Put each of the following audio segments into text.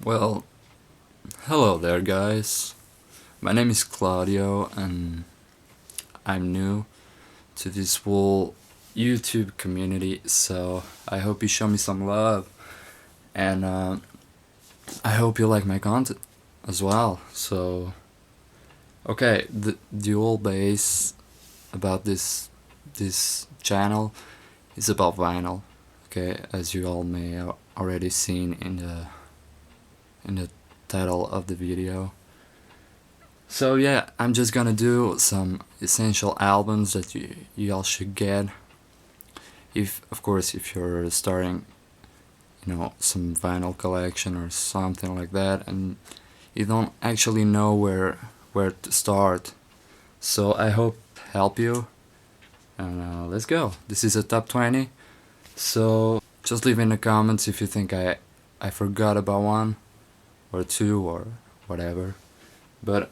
Well, hello there, guys. My name is Claudio, and I'm new to this whole YouTube community, so I hope you show me some love, and I hope you like my content as well. So, okay, the whole base about this channel is about vinyl. Okay, as you all may have already seen in the title of the video. So yeah, I'm just gonna do some essential albums that you all should get. If of course if you're starting, some vinyl collection or something like that, and you don't actually know where to start. So I hope help you. And let's go. This is a top 20. So just leave in the comments if you think I forgot about one or two or whatever. But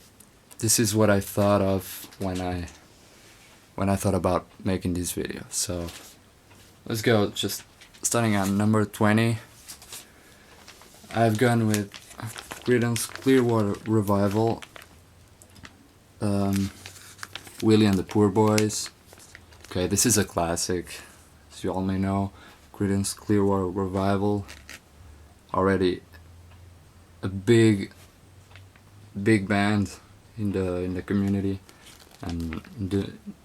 this is what I thought of when I thought about making this video. So let's go. Just starting at number 20, I've gone with Clearwater Revival, Willie and the Poor Boys. Okay, this is a classic, as you all may know. Creedence Clearwater Revival, already a big band in the community and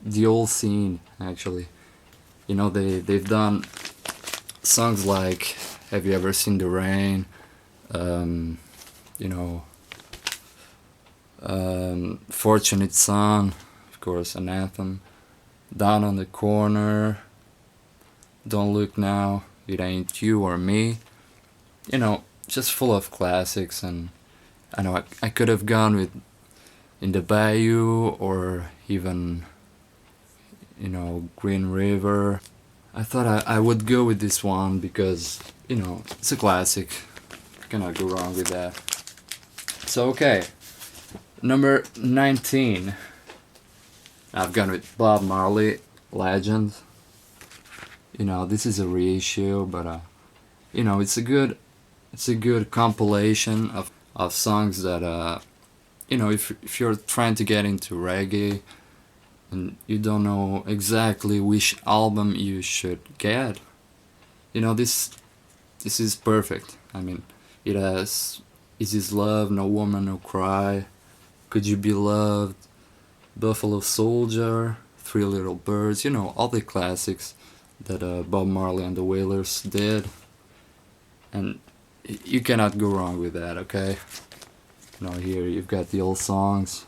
the whole scene, actually. They've done songs like Have You Ever Seen the Rain, Fortunate Son, of course, an anthem, Down on the Corner, Don't Look Now, It Ain't You or Me. Just full of classics. And I know I could have gone with In the Bayou or even Green River. I thought I would go with this one because it's a classic. Cannot go wrong with that. So okay, number 19, I've gone with Bob Marley Legend. This is a reissue, but it's a good compilation of songs that if you're trying to get into reggae and you don't know exactly which album you should get, this is perfect. I mean, it has Is This Love, No Woman, No Cry, Could You Be Loved, Buffalo Soldier, Three Little Birds, all the classics that Bob Marley and the Wailers did. And you cannot go wrong with that, okay? Here you've got the old songs.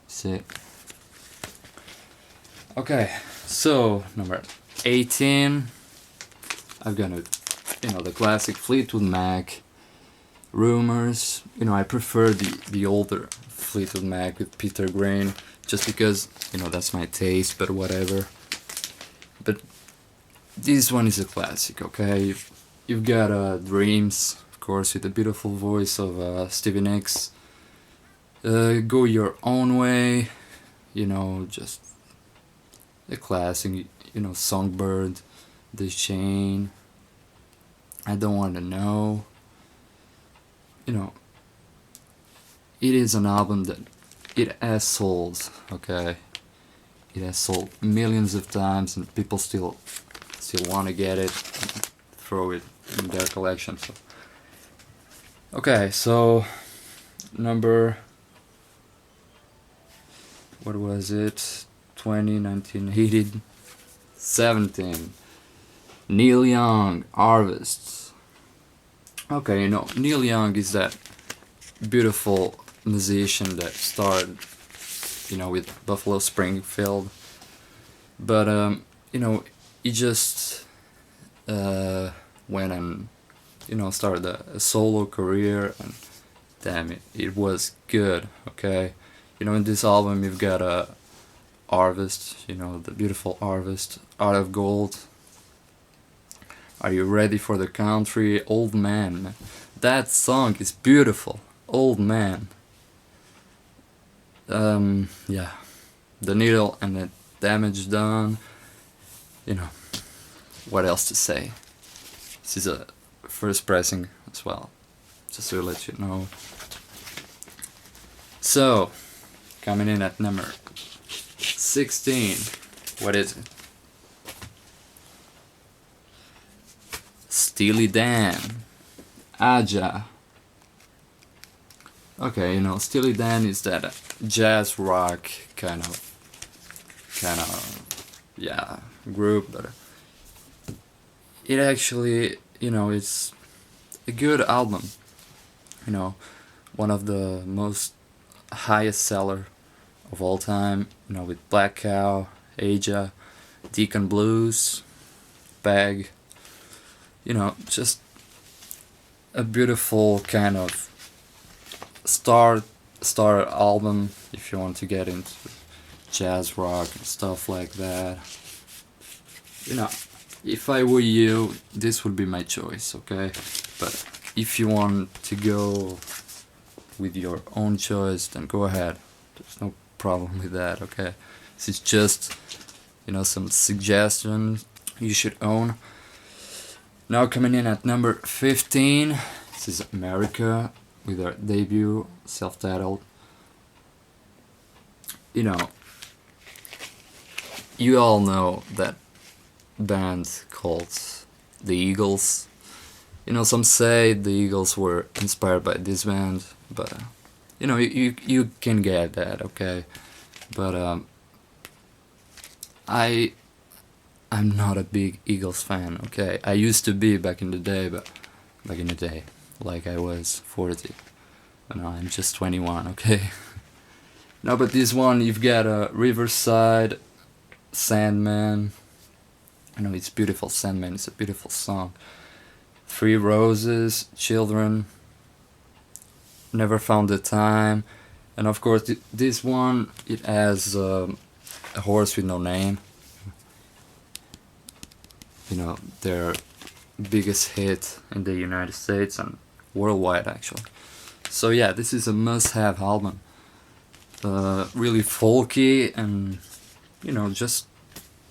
See? Okay, so number 18, I've got the classic Fleetwood Mac, Rumors. I prefer the older Fleetwood Mac with Peter Green, just because that's my taste, but whatever. But this one is a classic, okay? You've got Dreams, of course, with the beautiful voice of Stevie Nicks. Go Your Own Way, just the classic, Songbird, The Chain, I Don't Want to Know. It is an album that it has sold, okay? It has sold millions of times, and people still want to get it, and throw it in their collection. So, okay, so number, what was it? 1980, 17. Neil Young, Harvest. Okay, Neil Young is that beautiful musician that started, with Buffalo Springfield. But, he just went and, started a solo career, and damn it was good, okay? In this album you've got a Harvest, the beautiful Harvest, Out of Gold, Are You Ready for the Country, Old Man. That song is beautiful, Old Man. Yeah, The Needle and the Damage Done. What else to say? This is a first pressing as well. just to let you know. So, coming in at number 16, what is it? Steely Dan, Aja. Okay, you know, Steely Dan is that jazz rock kind of, yeah, group, but it actually, you know, it's a good album. You know, one of the most highest seller of all time. You know, with Black Cow, Aja, Deacon Blues, Bag. You know, just a beautiful kind of star album if you want to get into jazz rock and stuff like that. You know, if I were you, this would be my choice, okay? But if you want to go with your own choice, then go ahead. There's no problem with that, okay? This is just, you know, some suggestions you should own. Now coming in at number 15, this is America with their debut, self-titled. You know, you all know that band called the Eagles. You know, some say the Eagles were inspired by this band, but you know, you can get that, okay? But I'm not a big Eagles fan, okay? I used to be back in the day, like I was 40. But now I'm just 21, okay? No, but this one, you've got Riverside, Sandman. I know it's beautiful, Sandman is a beautiful song. Three Roses, Children, Never Found the Time. And of course, this one, it has A Horse with No Name. You know, their biggest hit in the United States and worldwide, actually. So yeah, this is a must-have album. Really folky and, you know, just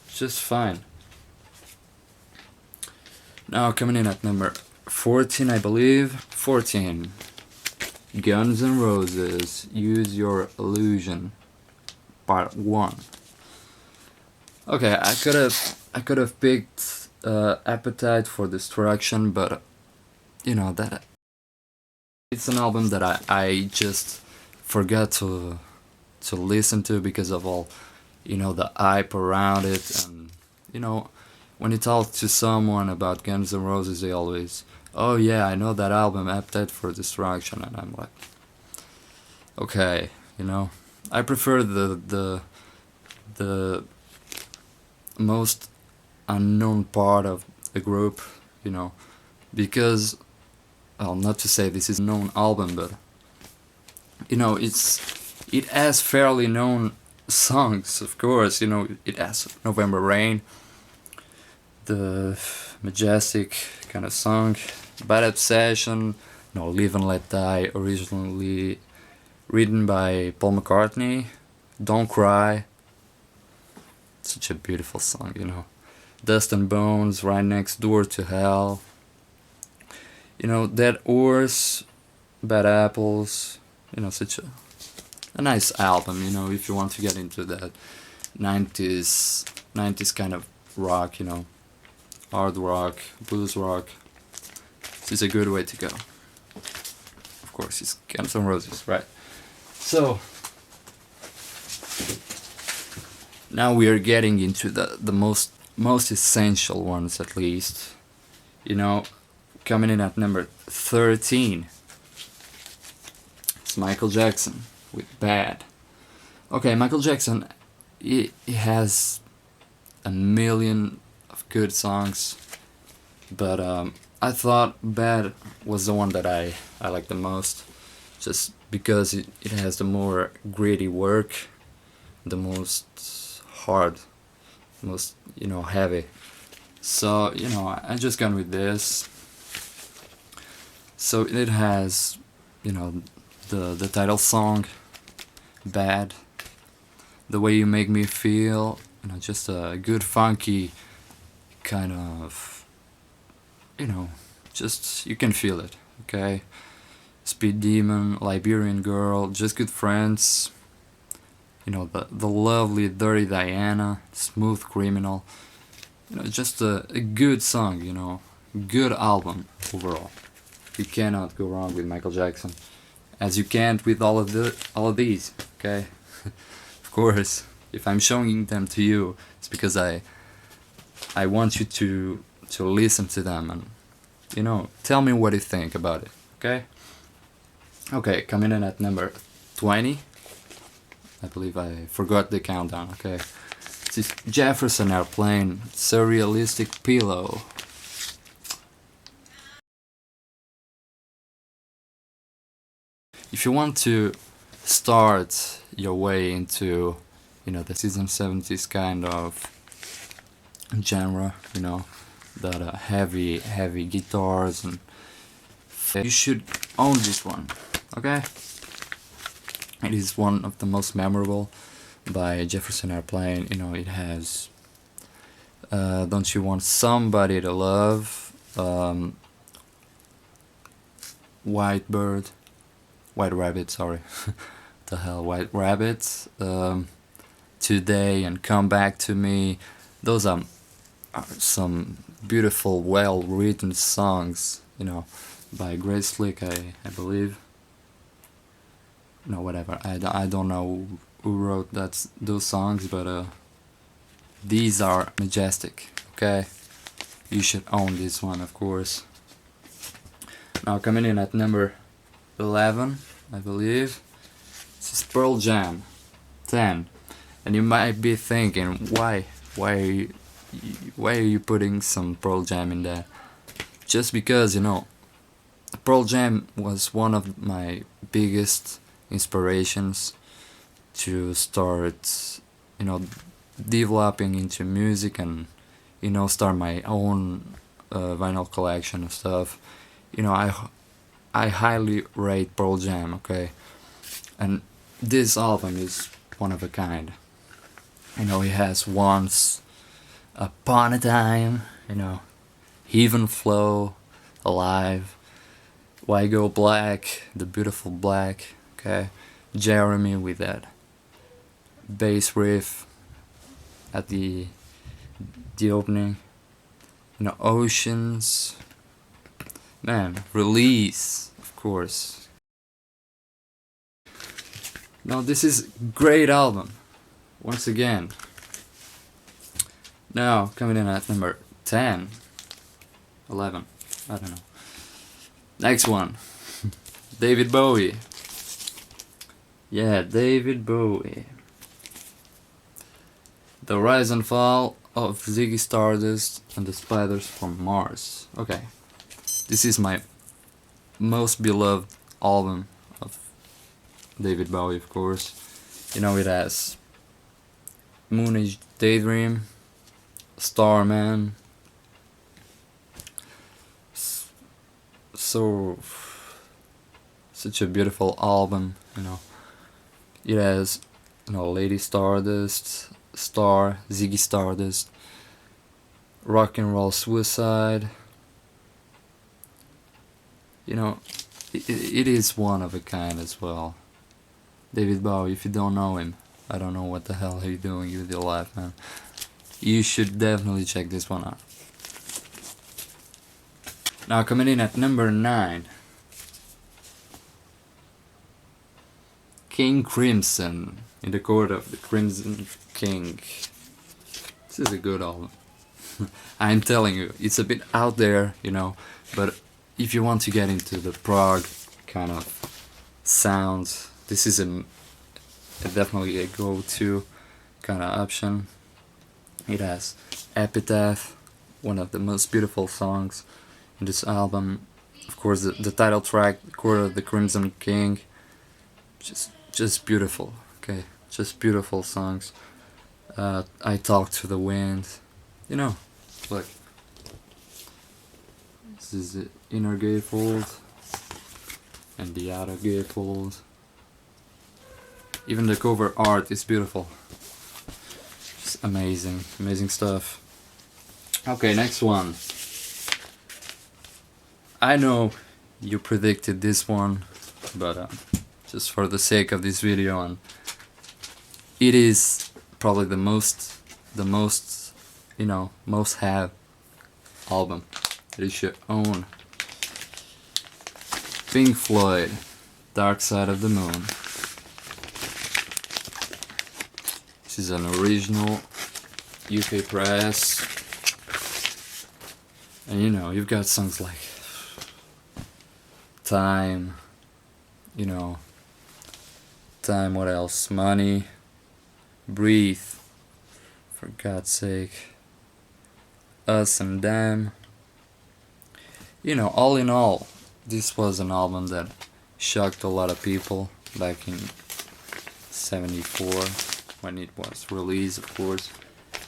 fine. Now coming in at number 14, I believe. 14. Guns N' Roses, Use Your Illusion, Part 1. Okay, I could have picked Appetite for Destruction, but you know that it's an album that I just forgot to listen to because of all, you know, the hype around it. And you know, when you talk to someone about Guns N' Roses, they always, oh yeah, I know that album, Appetite for Destruction, and I'm like, okay, you know, I prefer the most unknown part of the group, you know, because, well, not to say this is a known album, but you know, it has fairly known songs, of course. You know, it has November Rain, the majestic kind of song, Bad Obsession, no, Live and Let Die, originally written by Paul McCartney, Don't Cry, such a beautiful song, you know, Dust and Bones, Right Next Door to Hell, you know, Dead Horse, Bad Apples, you know, such a nice album, you know, if you want to get into that 90s kind of rock, you know, hard rock, blues rock. This is a good way to go. Of course, it's Guns N' Roses, right? So now we are getting into the most essential ones, at least. You know, coming in at number 13. It's Michael Jackson with Bad. Okay, Michael Jackson, he has a million of good songs, but I thought Bad was the one that I like the most, just because it has the more gritty work, the most hard, most, you know, heavy. So, you know, I just gone with this. So it has, you know, the title song, Bad, The Way You Make Me Feel, you know, just a good funky kind of, you know, just, you can feel it, okay? Speed Demon, Liberian Girl, Just Good Friends, the lovely Dirty Diana, Smooth Criminal. Just a good song, good album overall. You cannot go wrong with Michael Jackson, as you can't with all of these. Okay, of course, if I'm showing them to you, it's because I want you to listen to them and tell me what you think about it. Okay, coming in at number 20. I believe I forgot the countdown. Okay, this is Jefferson Airplane, Surrealistic Pillow. If you want to start your way into the season 70s kind of genre, that heavy guitars, and you should own this one. Okay, it is one of the most memorable by Jefferson Airplane. It has Don't You Want Somebody to Love, White Rabbit, sorry. The hell, White Rabbit, Today, and Come Back to Me. Those are some beautiful, well-written songs, by Grace Slick, I believe. No, whatever. I don't know who wrote those songs, but these are majestic. Okay, you should own this one, of course. Now coming in at number 11, I believe, this is Pearl Jam, 10. And you might be thinking, why are you putting some Pearl Jam in there? Just because, Pearl Jam was one of my biggest inspirations to start, developing into music and, start my own vinyl collection of stuff. I highly rate Pearl Jam, okay? And this album is one of a kind. It has Once Upon a Time, Heaven Flow, Alive, Why Go Black, The Beautiful Black, okay? Jeremy with that bass riff at the opening, Oceans, man, Release, of course. Now this is great album, once again. Now coming in at number 10, 11, I don't know. Next one, David Bowie. Yeah, David Bowie. The Rise and Fall of Ziggy Stardust and the Spiders from Mars. Okay, this is my most beloved album of David Bowie, of course. It has Moon Age Daydream, Starman. Such a beautiful album, It has, Lady Stardust, Star, Ziggy Stardust, Rock and Roll Suicide. It is one of a kind as well. David Bowie, if you don't know him, I don't know what the hell you're doing with your life, man. You should definitely check this one out. Now coming in at number 9, King Crimson, In the Court of the Crimson King. This is a good album. I'm telling you, it's a bit out there, but if you want to get into the prog kind of sounds, this is definitely a go-to kind of option. It has Epitaph, one of the most beautiful songs in this album. Of course, the title track, Court of the Crimson King, just beautiful. Okay, just beautiful songs. I Talk to the Wind. Look. This is the inner gatefold and the outer gatefold. Even the cover art is beautiful. Just amazing stuff. Okay, next one. I know you predicted this one but just for the sake of this video, and it is probably the most most have album that you should own. Pink Floyd, Dark Side of the Moon. This is an original UK press, and you've got songs like Time, Time, what else? Money, Breathe, For God's Sake, Us and Them. All in all, this was an album that shocked a lot of people back in 74 when it was released, of course,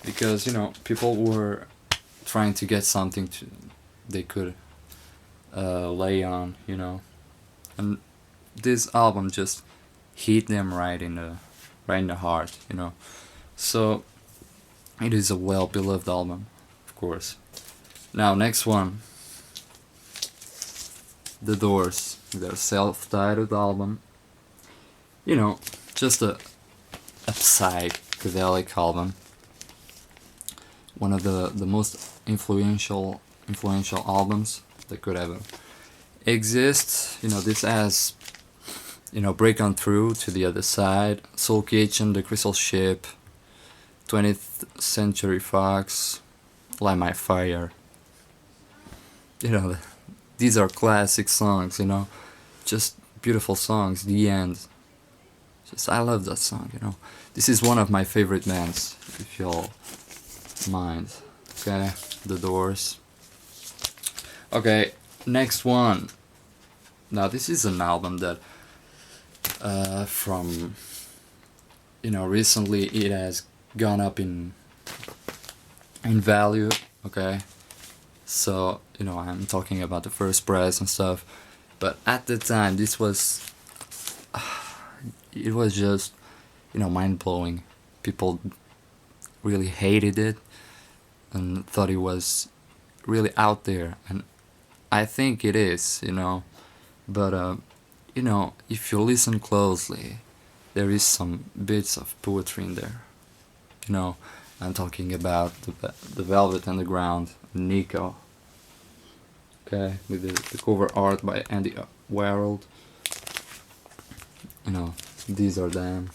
because people were trying to get something they could lay on, and this album just hit them right in the heart, So it is a well-beloved album, of course. Now, next one, The Doors, their self-titled album. Just a psychedelic album. One of the most influential albums that could ever exist. This has Break On Through, To the Other Side, Soul Kitchen, The Crystal Ship, 20th Century Fox, Light My Fire. These are classic songs, just beautiful songs. The End. I love that song, This is one of my favorite bands, if y'all mind. Okay, The Doors. Okay, next one. Now, this is an album that from recently it has gone up in value. Okay, so I'm talking about the first press and stuff, but at the time this was it was just mind-blowing. People really hated it and thought it was really out there, and I think it is, but if you listen closely, there is some bits of poetry in there. I'm talking about the Velvet Underground, Nico. Okay, with the cover art by Andy Warhol. These are them.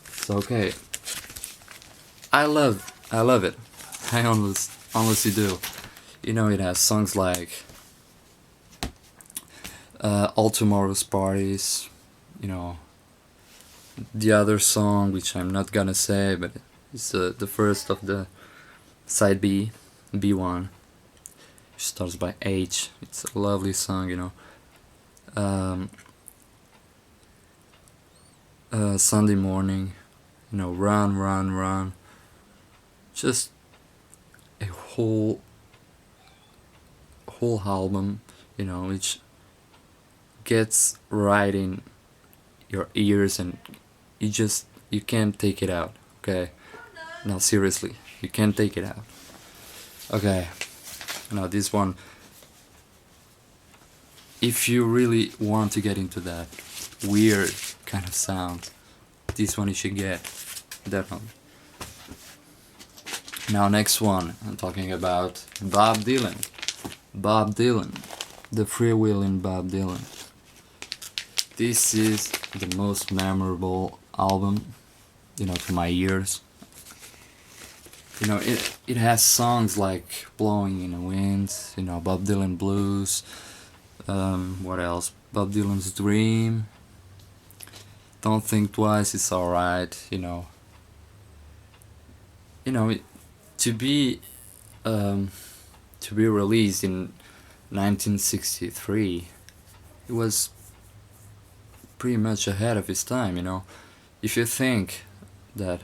So okay, I love it. I honestly do. It has songs like All Tomorrow's Parties, the other song, which I'm not gonna say, but it's the first of the side B1, which starts by H. It's a lovely song, Sunday Morning, Run, Run, Run. Just a whole album, which gets right in your ears, and you can't take it out. Okay, now seriously, you can't take it out. Okay, now this one, if you really want to get into that weird kind of sound, this one you should get, definitely. Now, next one, I'm talking about Bob Dylan, the freewheeling Bob Dylan. This is the most memorable album, to my ears. It has songs like Blowing in the Wind, Bob Dylan Blues, what else? Bob Dylan's Dream, Don't Think Twice, It's Alright, to be released in 1963, it was pretty much ahead of its time, If you think that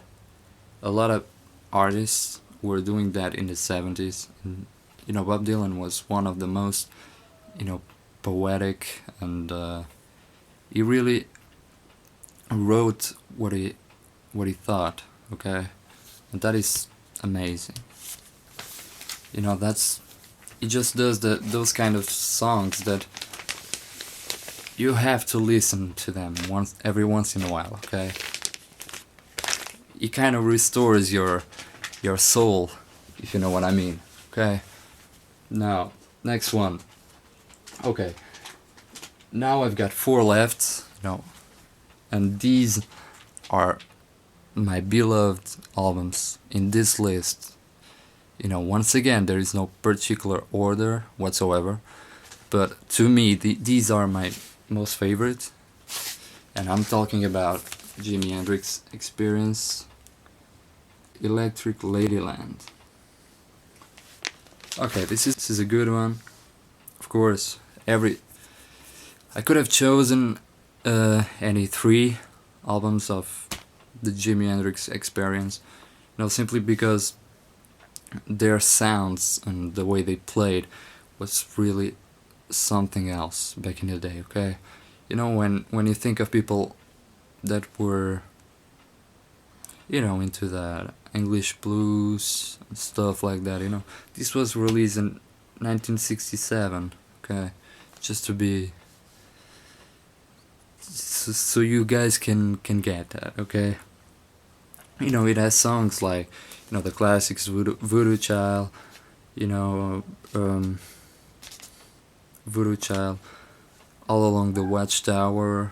a lot of artists were doing that in the 70s, and, Bob Dylan was one of the most, poetic, and he really wrote what he thought, okay? And that is amazing. He just does those kind of songs that you have to listen to them every once in a while, okay? It kind of restores your soul, if you know what I mean, okay? Now, next one. Okay. Now I've got 4 left, and these are my beloved albums in this list. Once again, there is no particular order whatsoever, but to me, these are my most favorite, and I'm talking about Jimi Hendrix Experience, Electric Ladyland. Okay, this is a good one. Of course, I could have chosen any 3 albums of the Jimi Hendrix Experience, simply because their sounds and the way they played was really something else back in the day, okay? When you think of people that were, into the English blues and stuff like that, this was released in 1967, okay? Just to be, so you guys can get that, okay? It has songs like, the classics, Voodoo Child, Voodoo Child, All Along the Watchtower,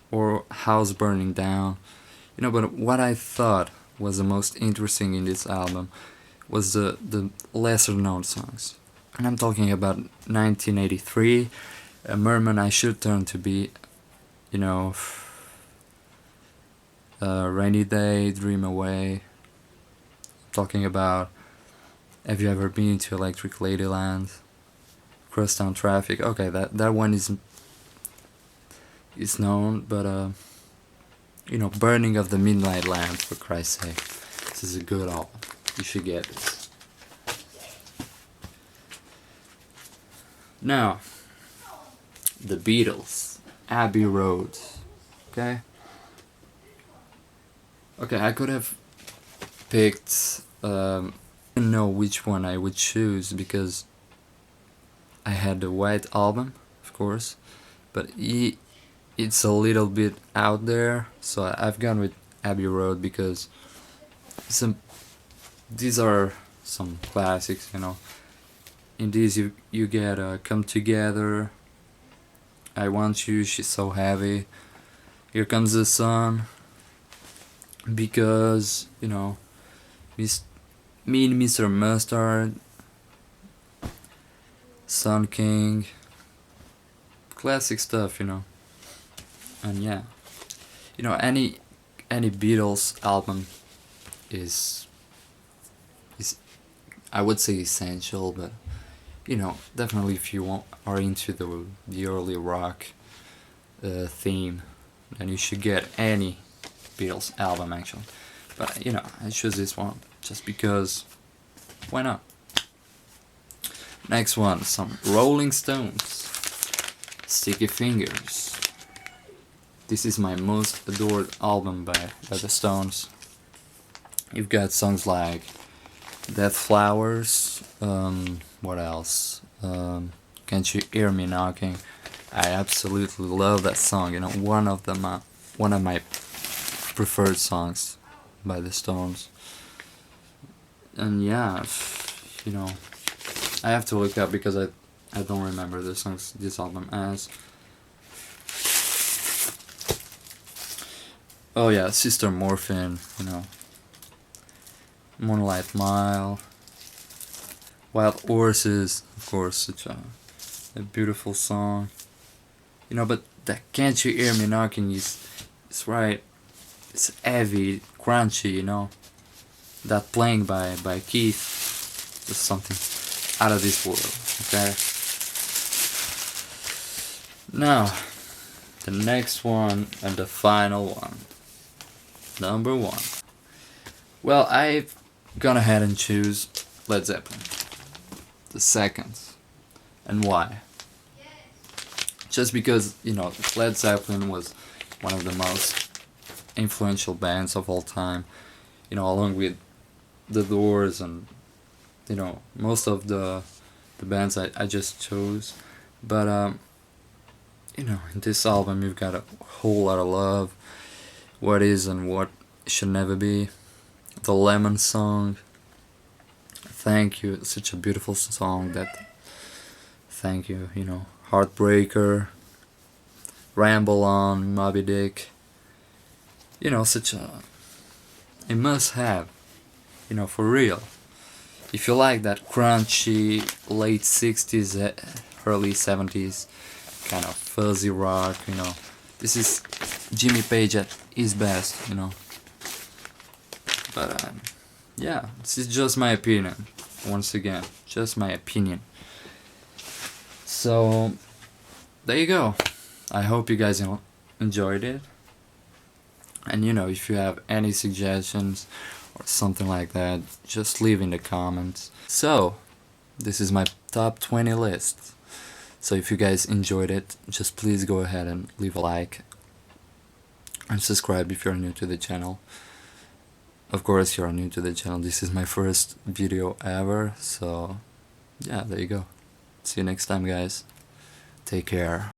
or House Burning Down. But what I thought was the most interesting in this album was the lesser known songs. And I'm talking about 1983, A Merman I Should Turn to Be, Rainy Day, Dream Away. Talking about Have You Ever Been to Electric Ladyland, Crosstown Traffic. Okay, that one is known, but Burning of the Midnight Lamp, for Christ's sake. This is a good album. You should get this. Now, the Beatles, Abbey Road. Okay, I could have picked, I didn't know which one I would choose because I had the White Album, of course, but it's a little bit out there, so I've gone with Abbey Road because these are some classics, In these you get Come Together, I Want You, She's So Heavy, Here Comes the Sun, because, Me and Mr. Mustard, Sun King, classic stuff, And yeah, any Beatles album is I would say essential, but definitely if you are into the early rock theme, then you should get any Beatles album actually. But I choose this one just because, why not? Next one, some Rolling Stones, Sticky Fingers. This is my most adored album by the Stones. You've got songs like Death Flowers, what else? Can't You Hear Me Knocking? I absolutely love that song. One of my preferred songs by the Stones. And yeah, I have to look up because I don't remember the songs this album has. Oh yeah, Sister Morphine, Moonlight Mile, Wild Horses, of course, such a beautiful song. But that Can't You Hear Me Knocking is right. It's heavy, crunchy, That playing by Keith is something out of this world, okay? Now, the next one and the final one. Number 1. Well, I've gone ahead and choose Led Zeppelin. The second. And why? Just because, Led Zeppelin was one of the most influential bands of all time, along with The Doors and, most of the bands I just chose. But you know, in this album you've got a whole lot of love, what is and what should never be, the Lemon song, Thank You, such a beautiful song, that Thank You, you know, Heartbreaker, Ramble On, Moby Dick, you know, such a must have, you know, for real. If you like that crunchy late 60s, early 70s kind of fuzzy rock, you know, this is Jimmy Page at his best, you know. But yeah, this is just my opinion. Once again, just my opinion. So there you go. I hope you guys enjoyed it. And you know, if you have any suggestions or something like that, just leave in the comments. So this is my top 20 list. So if you guys enjoyed it, just please go ahead and leave a like and subscribe if you're new to the channel. Of course, you're new to the channel. This is my first video ever, so yeah, there you go. See you next time, guys. Take care.